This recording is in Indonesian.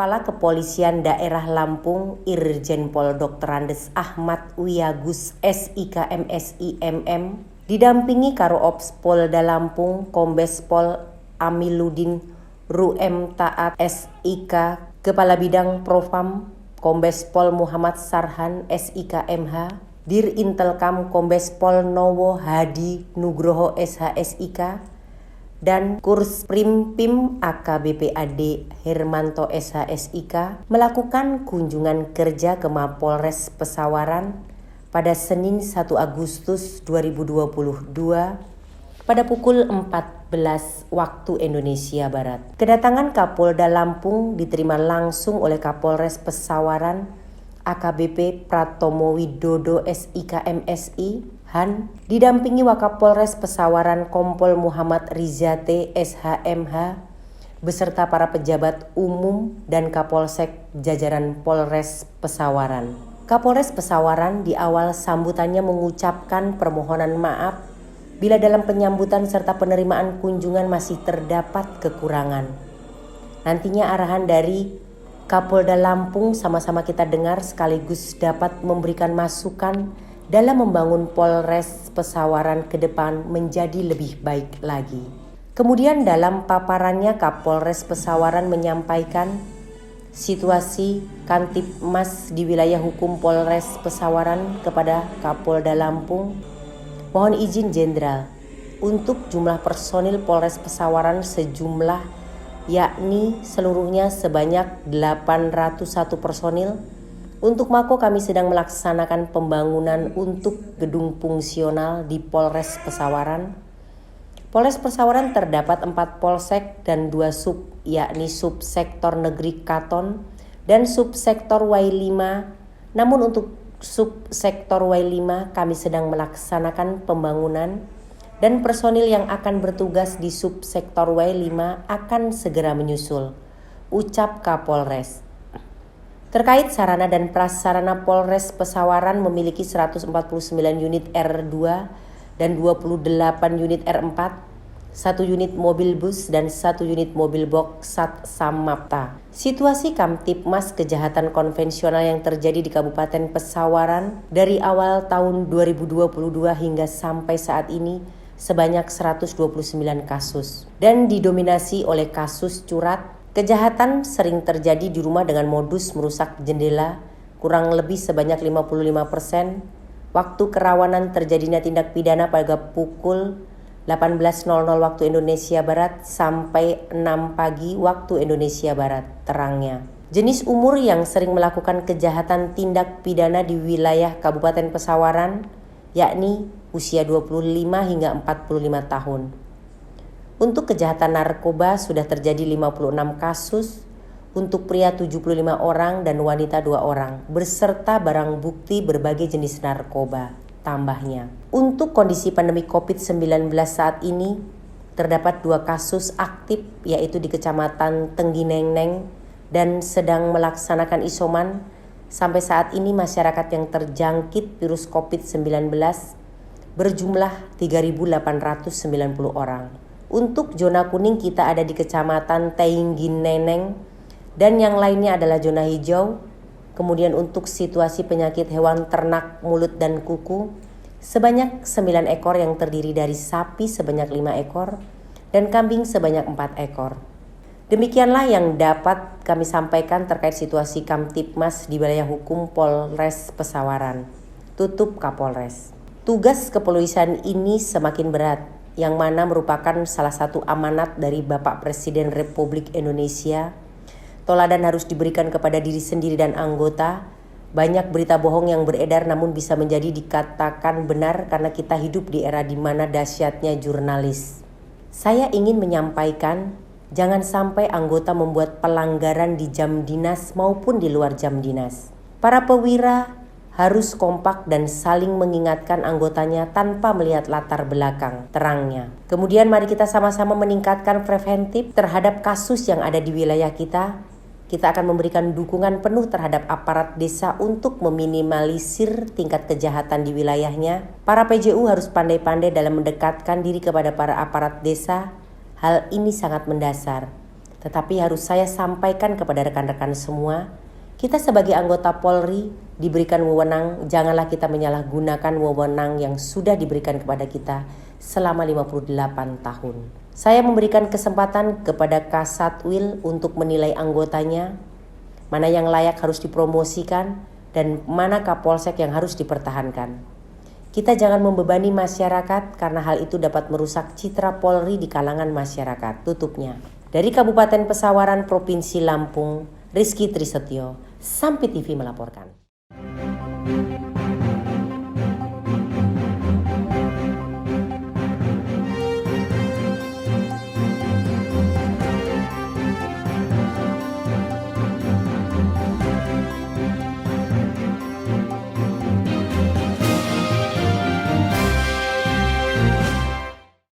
Kepala Kepolisian Daerah Lampung Irjen Pol Dr. Andes Ahmad Wiyagus SIK MSI MM didampingi Karo Ops Polda Lampung Kombes Pol Amiluddin Ruem Taat SIK, Kepala Bidang Propam Kombes Pol Muhammad Sarhan SIK MH, Dir Intelkam Kombes Pol Nowo Hadi Nugroho SH SIK, dan Kurs Primpim AKBP AD Hermanto SH SIK melakukan kunjungan kerja ke Mapolres Pesawaran pada Senin 1 Agustus 2022 pada pukul 14 waktu Indonesia Barat. Kedatangan Kapolda Lampung diterima langsung oleh Kapolres Pesawaran AKBP Pratomo Widodo SIK MSI Han, didampingi Wakapolres Pesawaran Kompol Muhammad Rizate SHMH beserta para pejabat umum dan Kapolsek jajaran Polres Pesawaran. Kapolres Pesawaran di awal sambutannya mengucapkan permohonan maaf bila dalam penyambutan serta penerimaan kunjungan masih terdapat kekurangan. Nantinya arahan dari Kapolda Lampung sama-sama kita dengar sekaligus dapat memberikan masukan dalam membangun Polres Pesawaran ke depan menjadi lebih baik lagi. Kemudian dalam paparannya Kapolres Pesawaran menyampaikan situasi Kantipmas di wilayah hukum Polres Pesawaran kepada Kapolda Lampung. Mohon izin Jenderal, untuk jumlah personil Polres Pesawaran sejumlah yakni seluruhnya sebanyak 801 personil. Untuk Mako kami sedang melaksanakan pembangunan untuk gedung fungsional di Polres Pesawaran. Polres Pesawaran terdapat 4 polsek dan 2 sub, yakni subsektor Negeri Katon dan subsektor Y5. Namun untuk subsektor Y5 kami sedang melaksanakan pembangunan dan personil yang akan bertugas di subsektor Y5 akan segera menyusul, ucap Kapolres. Terkait sarana dan prasarana Polres Pesawaran memiliki 149 unit R2 dan 28 unit R4, 1 unit mobil bus dan 1 unit mobil box Sat Samapta. Situasi Kamtipmas kejahatan konvensional yang terjadi di Kabupaten Pesawaran dari awal tahun 2022 hingga sampai saat ini sebanyak 129 kasus dan didominasi oleh kasus curat. Kejahatan sering terjadi di rumah dengan modus merusak jendela, kurang lebih sebanyak 55%. Waktu kerawanan terjadinya tindak pidana pada pukul 18.00 waktu Indonesia Barat sampai 6 pagi waktu Indonesia Barat terangnya. Jenis umur yang sering melakukan kejahatan tindak pidana di wilayah Kabupaten Pesawaran yakni usia 25 hingga 45 tahun. Untuk kejahatan narkoba sudah terjadi 56 kasus, untuk pria 75 orang dan wanita 2 orang, beserta barang bukti berbagai jenis narkoba, tambahnya. Untuk kondisi pandemi COVID-19 saat ini, terdapat 2 kasus aktif yaitu di Kecamatan Tengginengneng dan sedang melaksanakan isoman. Sampai saat ini masyarakat yang terjangkit virus COVID-19 berjumlah 3.890 orang. Untuk zona kuning kita ada di Kecamatan Tengginengneng dan yang lainnya adalah zona hijau. Kemudian untuk situasi penyakit hewan ternak mulut dan kuku sebanyak 9 ekor yang terdiri dari sapi sebanyak 5 ekor dan kambing sebanyak 4 ekor. Demikianlah yang dapat kami sampaikan terkait situasi Kamtipmas di wilayah hukum Polres Pesawaran. Tutup Kapolres. Tugas kepolisian ini semakin berat, yang mana merupakan salah satu amanat dari Bapak Presiden Republik Indonesia. Teladan harus diberikan kepada diri sendiri dan anggota. Banyak berita bohong yang beredar namun bisa menjadi dikatakan benar karena kita hidup di era di mana dahsyatnya jurnalis. Saya ingin menyampaikan, jangan sampai anggota membuat pelanggaran di jam dinas maupun di luar jam dinas. Para perwira harus kompak dan saling mengingatkan anggotanya tanpa melihat latar belakang, terangnya. Kemudian mari kita sama-sama meningkatkan preventif terhadap kasus yang ada di wilayah kita. Kita akan memberikan dukungan penuh terhadap aparat desa untuk meminimalisir tingkat kejahatan di wilayahnya. Para PJU harus pandai-pandai dalam mendekatkan diri kepada para aparat desa. Hal ini sangat mendasar. Tetapi harus saya sampaikan kepada rekan-rekan semua, kita sebagai anggota Polri diberikan wewenang, janganlah kita menyalahgunakan wewenang yang sudah diberikan kepada kita selama 58 tahun. Saya memberikan kesempatan kepada Kasatwil untuk menilai anggotanya, mana yang layak harus dipromosikan, dan mana Kapolsek yang harus dipertahankan. Kita jangan membebani masyarakat karena hal itu dapat merusak citra Polri di kalangan masyarakat. Tutupnya. Dari Kabupaten Pesawaran, Provinsi Lampung, Rizky Trisetyo, Sampi TV melaporkan.